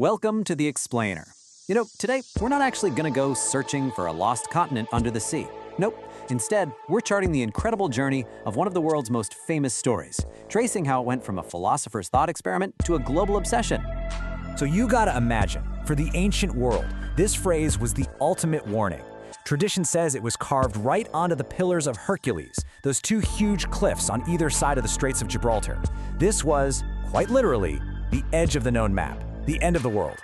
Welcome to The Explainer. Today we're not actually going to go searching for a lost continent under the sea. Nope. Instead, we're charting the incredible journey of one of the world's most famous stories, tracing how it went from a philosopher's thought experiment to a global obsession. So you gotta imagine, for the ancient world, this phrase was the ultimate warning. Tradition says it was carved right onto the Pillars of Hercules, those two huge cliffs on either side of the Straits of Gibraltar. This was, quite literally, the edge of the known map, the end of the world.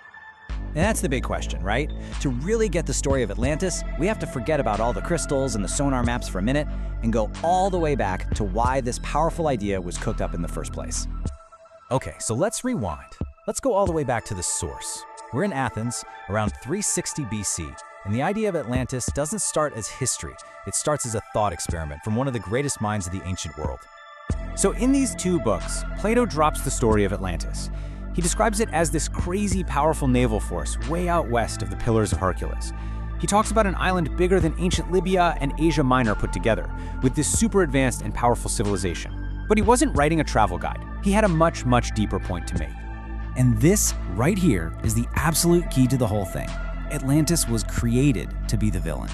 And that's the big question, right? To really get the story of Atlantis, we have to forget about all the crystals and the sonar maps for a minute and go all the way back to why this powerful idea was cooked up in the first place. Okay, so let's rewind. Let's go all the way back to the source. We're in Athens, around 360 BC, and the idea of Atlantis doesn't start as history. It starts as a thought experiment from one of the greatest minds of the ancient world. So in these two books, Plato drops the story of Atlantis. He describes it as this crazy, powerful naval force way out west of the Pillars of Hercules. He talks about an island bigger than ancient Libya and Asia Minor put together, with this super advanced and powerful civilization. But he wasn't writing a travel guide. He had a much, much deeper point to make. And this, right here, is the absolute key to the whole thing. Atlantis was created to be the villain.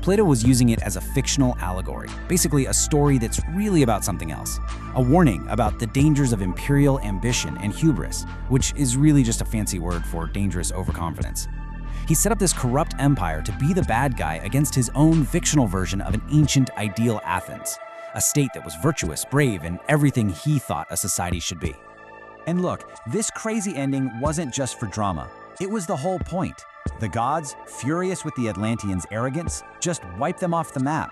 Plato was using it as a fictional allegory, basically a story that's really about something else. A warning about the dangers of imperial ambition and hubris, which is really just a fancy word for dangerous overconfidence. He set up this corrupt empire to be the bad guy against his own fictional version of an ancient ideal Athens, a state that was virtuous, brave, and everything he thought a society should be. And look, this crazy ending wasn't just for drama. It was the whole point. The gods, furious with the Atlanteans' arrogance, just wiped them off the map.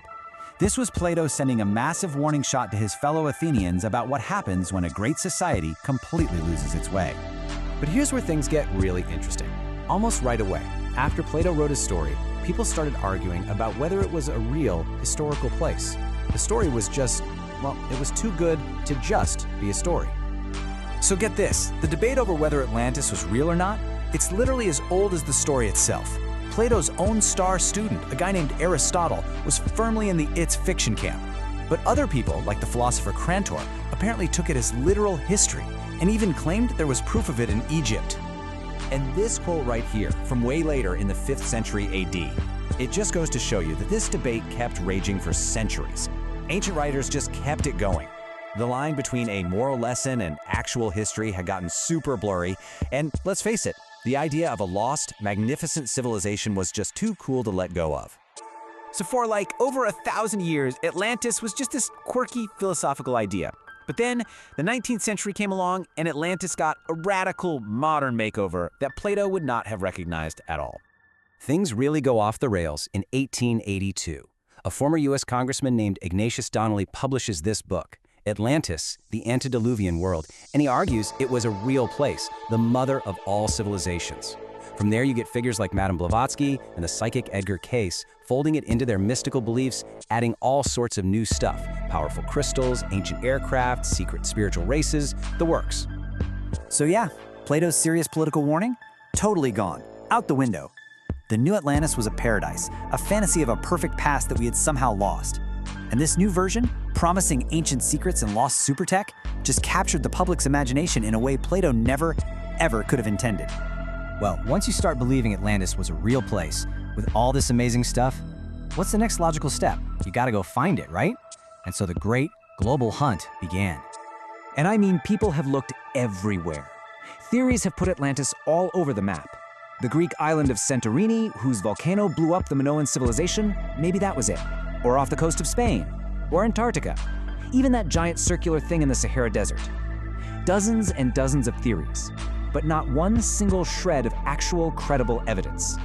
This was Plato sending a massive warning shot to his fellow Athenians about what happens when a great society completely loses its way. But here's where things get really interesting. Almost right away, after Plato wrote his story, people started arguing about whether it was a real historical place. The story was just, it was too good to just be a story. So get this, the debate over whether Atlantis was real or not, it's literally as old as the story itself. Plato's own star student, a guy named Aristotle, was firmly in the it's fiction camp. But other people, like the philosopher Crantor, apparently took it as literal history and even claimed there was proof of it in Egypt. And this quote right here, from way later in the 5th century AD, it just goes to show you that this debate kept raging for centuries. Ancient writers just kept it going. The line between a moral lesson and actual history had gotten super blurry, and let's face it, the idea of a lost, magnificent civilization was just too cool to let go of. So for over 1,000 years, Atlantis was just this quirky philosophical idea. But then the 19th century came along and Atlantis got a radical modern makeover that Plato would not have recognized at all. Things really go off the rails in 1882. A former US congressman named Ignatius Donnelly publishes this book, Atlantis, the Antediluvian World, and he argues it was a real place, the mother of all civilizations. From there you get figures like Madame Blavatsky and the psychic Edgar Cayce folding it into their mystical beliefs, adding all sorts of new stuff, powerful crystals, ancient aircraft, secret spiritual races, the works. So yeah, Plato's serious political warning? Totally gone. Out the window. The new Atlantis was a paradise, a fantasy of a perfect past that we had somehow lost. And this new version, promising ancient secrets and lost super tech, just captured the public's imagination in a way Plato never, ever could have intended. Well, once you start believing Atlantis was a real place, with all this amazing stuff, what's the next logical step? You gotta go find it, right? And so the great global hunt began. And I mean, people have looked everywhere. Theories have put Atlantis all over the map. The Greek island of Santorini, whose volcano blew up the Minoan civilization, maybe that was it. Or off the coast of Spain, or Antarctica, even that giant circular thing in the Sahara Desert. Dozens and dozens of theories, but not one single shred of actual credible evidence.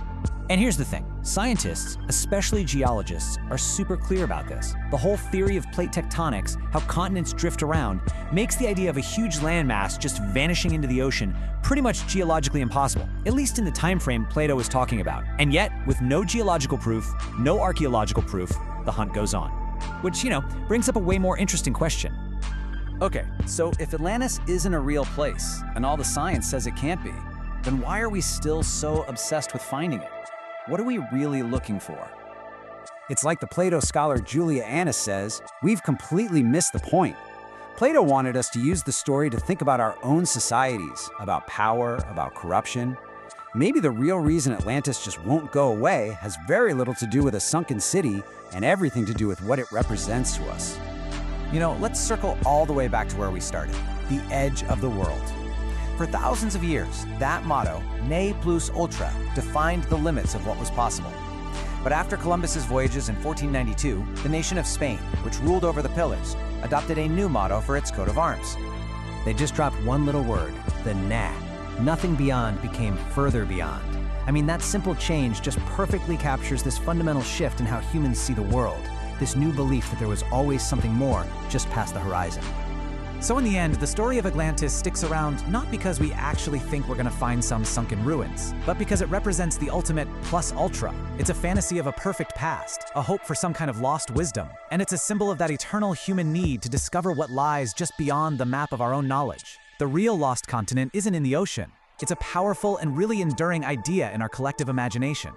And here's the thing, scientists, especially geologists, are super clear about this. The whole theory of plate tectonics, how continents drift around, makes the idea of a huge landmass just vanishing into the ocean pretty much geologically impossible, at least in the time frame Plato is talking about. And yet, with no geological proof, no archaeological proof, the hunt goes on. Which, brings up a way more interesting question. Okay, so if Atlantis isn't a real place, and all the science says it can't be, then why are we still so obsessed with finding it? What are we really looking for? It's like the Plato scholar Julia Annis says, we've completely missed the point. Plato wanted us to use the story to think about our own societies, about power, about corruption. Maybe the real reason Atlantis just won't go away has very little to do with a sunken city and everything to do with what it represents to us. You know, let's circle all the way back to where we started, the edge of the world. For thousands of years, that motto, ne plus ultra, defined the limits of what was possible. But after Columbus's voyages in 1492, the nation of Spain, which ruled over the Pillars, adopted a new motto for its coat of arms. They just dropped one little word, the na. Nothing beyond became further beyond. I mean, that simple change just perfectly captures this fundamental shift in how humans see the world, this new belief that there was always something more just past the horizon. So in the end, the story of Atlantis sticks around not because we actually think we're going to find some sunken ruins, but because it represents the ultimate plus ultra. It's a fantasy of a perfect past, a hope for some kind of lost wisdom, and it's a symbol of that eternal human need to discover what lies just beyond the map of our own knowledge. The real lost continent isn't in the ocean. It's a powerful and really enduring idea in our collective imagination.